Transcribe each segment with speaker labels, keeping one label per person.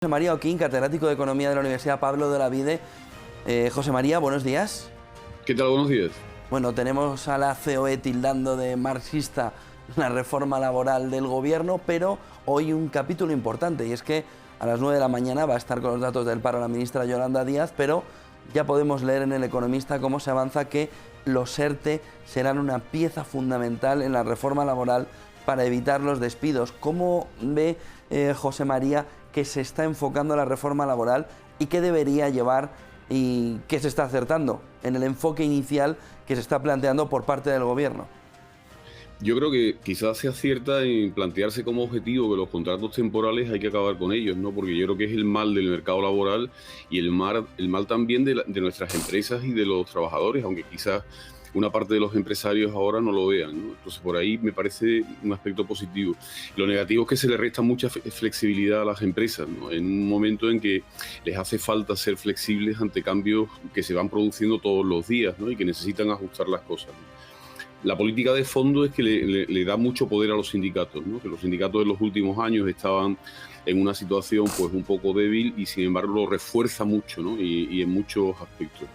Speaker 1: José María Oquín, catedrático de Economía de la Universidad Pablo de Olavide. José María, buenos días.
Speaker 2: ¿Qué tal? Buenos días.
Speaker 1: Bueno, tenemos a la COE tildando de marxista la reforma laboral del gobierno, pero hoy un capítulo importante, y es que a las 9 de la mañana va a estar con los datos del paro la ministra Yolanda Díaz, pero ya podemos leer en El Economista cómo se avanza que los ERTE serán una pieza fundamental en la reforma laboral para evitar los despidos. ¿Cómo ve José María que se está enfocando la reforma laboral y qué debería llevar y qué se está acertando en el enfoque inicial que se está planteando por parte del gobierno?
Speaker 2: Yo creo que quizás se acierta en plantearse como objetivo que los contratos temporales hay que acabar con ellos, ¿no? Porque yo creo que es el mal del mercado laboral y el mal también de nuestras empresas y de los trabajadores, aunque quizás una parte de los empresarios ahora no lo vean, ¿no? Entonces, por ahí me parece un aspecto positivo. Lo negativo es que se le resta mucha flexibilidad a las empresas, ¿no? En un momento en que les hace falta ser flexibles ante cambios que se van produciendo todos los días, ¿no? Y que necesitan ajustar las cosas, ¿no? La política de fondo es que le da mucho poder a los sindicatos, ¿no? Que los sindicatos de los últimos años estaban en una situación pues un poco débil y sin embargo lo refuerza mucho, ¿no? Y en muchos aspectos.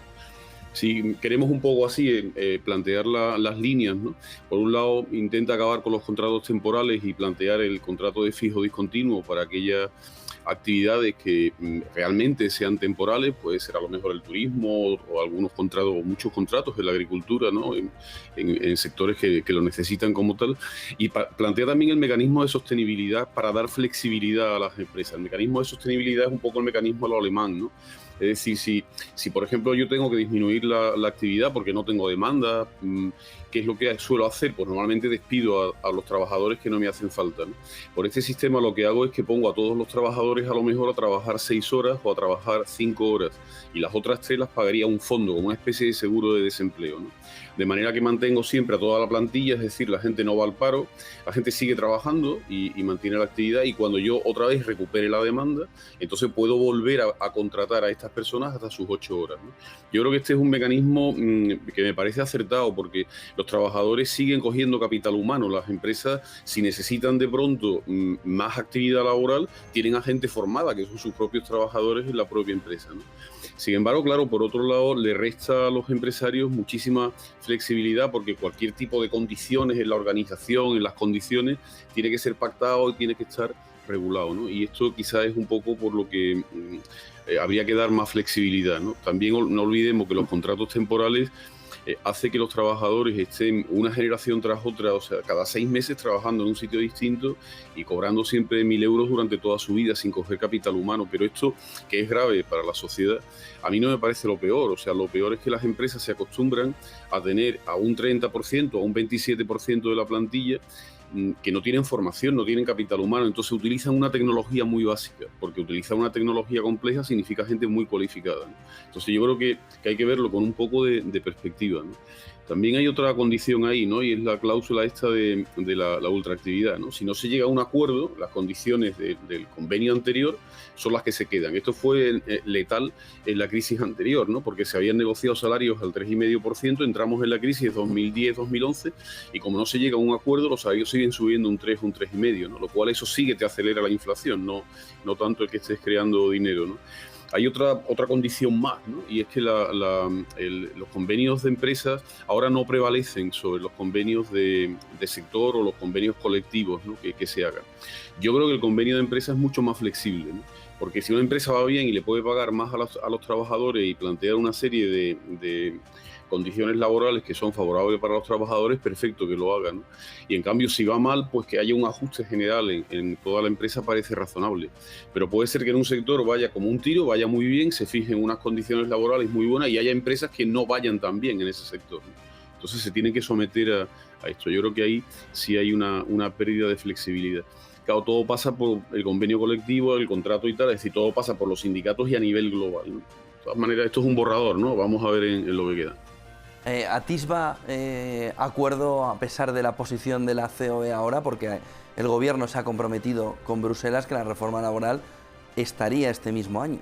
Speaker 2: Si queremos un poco así plantear las líneas, ¿no? Por un lado, intenta acabar con los contratos temporales y plantear el contrato de fijo discontinuo para aquellas actividades que realmente sean temporales, puede ser a lo mejor el turismo o algunos contratos, o muchos contratos en la agricultura, ¿no? En sectores que lo necesitan como tal. Y plantea también el mecanismo de sostenibilidad para dar flexibilidad a las empresas. El mecanismo de sostenibilidad es un poco el mecanismo a lo alemán, ¿no? Es decir, si por ejemplo yo tengo que disminuir la actividad porque no tengo demanda, ¿qué es lo que suelo hacer? Pues normalmente despido a los trabajadores que no me hacen falta, ¿no? Por este sistema lo que hago es que pongo a todos los trabajadores a lo mejor a trabajar 6 horas o a trabajar 5 horas y las otras 3 las pagaría un fondo, como una especie de seguro de desempleo, ¿no? De manera que mantengo siempre a toda la plantilla, es decir, la gente no va al paro, la gente sigue trabajando y mantiene la actividad, y cuando yo otra vez recupere la demanda, entonces puedo volver a contratar a estas personas hasta sus 8 horas, ¿no? Yo creo que este es un mecanismo que me parece acertado porque los trabajadores siguen cogiendo capital humano. Las empresas, si necesitan de pronto más actividad laboral, tienen a gente formada, que son sus propios trabajadores en la propia empresa, ¿no? Sin embargo, claro, por otro lado, le resta a los empresarios muchísima flexibilidad porque cualquier tipo de condiciones en la organización, en las condiciones, tiene que ser pactado y tiene que estar regulado, ¿no? Y esto quizás es un poco por lo que habría que dar más flexibilidad, ¿no? También no olvidemos que los contratos temporales hace que los trabajadores estén una generación tras otra, o sea, cada 6 meses trabajando en un sitio distinto y cobrando siempre 1.000 euros durante toda su vida sin coger capital humano. Pero esto, que es grave para la sociedad, a mí no me parece lo peor. O sea, lo peor es que las empresas se acostumbran a tener a un 30%, a un 27% de la plantilla que no tienen formación, no tienen capital humano, entonces utilizan una tecnología muy básica, porque utilizar una tecnología compleja significa gente muy cualificada, ¿no? Entonces yo creo que hay que verlo con un poco de perspectiva, ¿no? También hay otra condición ahí, ¿no? Y es la cláusula esta de la ultraactividad, ¿no? Si no se llega a un acuerdo, las condiciones del convenio anterior son las que se quedan. Esto fue letal en la crisis anterior, ¿no? Porque se habían negociado salarios al 3,5%, entramos en la crisis de 2010-2011 y como no se llega a un acuerdo, los salarios siguen subiendo un 3, un 3,5, ¿no? Lo cual eso sí que te acelera la inflación, no tanto el que estés creando dinero, ¿no? Hay otra condición más, ¿no? Y es que los convenios de empresas ahora no prevalecen sobre los convenios de sector o los convenios colectivos, ¿no? que se hagan. Yo creo que el convenio de empresa es mucho más flexible, ¿no? Porque si una empresa va bien y le puede pagar más a los trabajadores y plantear una serie de condiciones laborales que son favorables para los trabajadores, perfecto que lo hagan, ¿no? Y en cambio, si va mal, pues que haya un ajuste general en toda la empresa parece razonable. Pero puede ser que en un sector vaya como un tiro, vaya muy bien, se fijen unas condiciones laborales muy buenas y haya empresas que no vayan tan bien en ese sector, ¿no? Entonces se tienen que someter a esto. Yo creo que ahí sí hay una pérdida de flexibilidad. Claro, todo pasa por el convenio colectivo, el contrato y tal, es decir, todo pasa por los sindicatos y a nivel global, ¿no? De todas maneras, esto es un borrador, ¿no? Vamos a ver en lo que queda.
Speaker 1: ¿Atisba acuerdo a pesar de la posición de la COE ahora? Porque el gobierno se ha comprometido con Bruselas que la reforma laboral estaría este mismo año.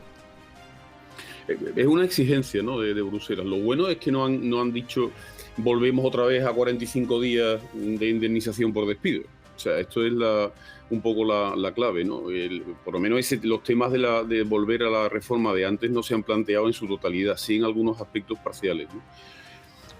Speaker 2: Es una exigencia, ¿no? de Bruselas. Lo bueno es que no han dicho volvemos otra vez a 45 días de indemnización por despido. O sea, esto es un poco la clave, ¿no? Por lo menos los temas de volver a la reforma de antes no se han planteado en su totalidad, sí en algunos aspectos parciales, ¿no?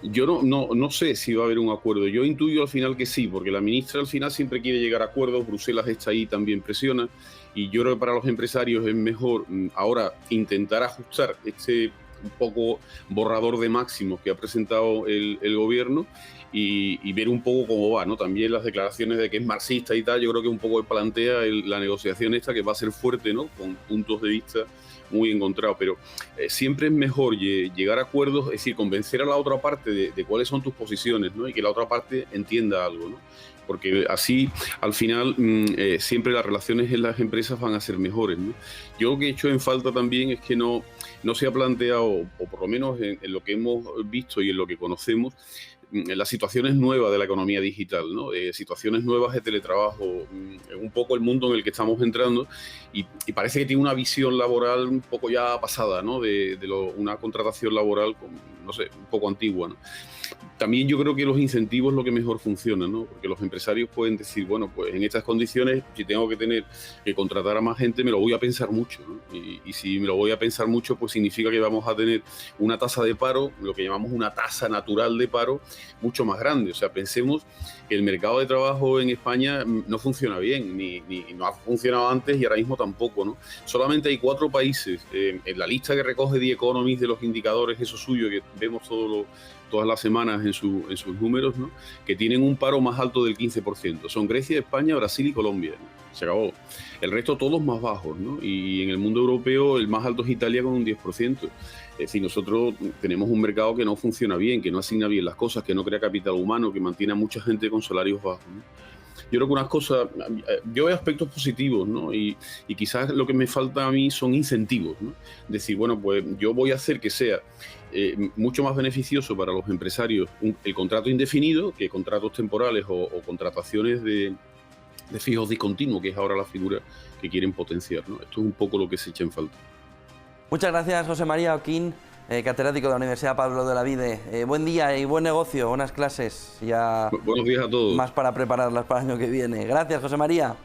Speaker 2: Yo no sé si va a haber un acuerdo. Yo intuyo al final que sí, porque la ministra al final siempre quiere llegar a acuerdos, Bruselas está ahí, también presiona, y yo creo que para los empresarios es mejor ahora intentar ajustar este un poco borrador de máximos que ha presentado el gobierno y ver un poco cómo va, ¿no? También las declaraciones de que es marxista y tal, yo creo que un poco plantea la negociación esta que va a ser fuerte, ¿no? Con puntos de vista muy encontrados, pero siempre es mejor llegar a acuerdos, es decir, convencer a la otra parte de cuáles son tus posiciones, ¿no? Y que la otra parte entienda algo, ¿no? Porque así, al final, siempre las relaciones en las empresas van a ser mejores, ¿no? Yo lo que he hecho en falta también es que no se ha planteado, o por lo menos en lo que hemos visto y en lo que conocemos, las situaciones nuevas de la economía digital, ¿no? Situaciones nuevas de teletrabajo, un poco el mundo en el que estamos entrando y parece que tiene una visión laboral un poco ya pasada, ¿no? Una contratación laboral, no sé, un poco antigua, ¿no? También yo creo que los incentivos es lo que mejor funciona, ¿no? Porque los empresarios pueden decir, bueno, pues en estas condiciones, si tengo que contratar a más gente, me lo voy a pensar mucho, ¿no? Y si me lo voy a pensar mucho, pues significa que vamos a tener una tasa de paro, lo que llamamos una tasa natural de paro, mucho más grande. O sea, pensemos que el mercado de trabajo en España no funciona bien, ni no ha funcionado antes y ahora mismo tampoco, ¿no? Solamente hay 4 países en la lista que recoge The Economist de los indicadores, eso suyo, que vemos todas las semanas en sus números, ¿no? Que tienen un paro más alto del 15%. Son Grecia, España, Brasil y Colombia, ¿no? Se acabó. El resto todos más bajos, ¿no? Y en el mundo europeo el más alto es Italia con un 10%. Es decir, nosotros tenemos un mercado que no funciona bien, que no asigna bien las cosas, que no crea capital humano, que mantiene a mucha gente con salarios bajos, ¿no? Yo creo que unas cosas, yo veo aspectos positivos, ¿no? Y quizás lo que me falta a mí son incentivos, ¿no? Decir, bueno, pues yo voy a hacer que sea mucho más beneficioso para los empresarios el contrato indefinido que contratos temporales o contrataciones de fijos discontinuos, que es ahora la figura que quieren potenciar, ¿no? Esto es un poco lo que se echa en falta.
Speaker 1: Muchas gracias, José María Oquín, catedrático de la Universidad Pablo de Olavide. Buen día y buen negocio, buenas clases. Ya
Speaker 2: Buenos días a todos.
Speaker 1: Más para prepararlas para el año que viene. Gracias, José María.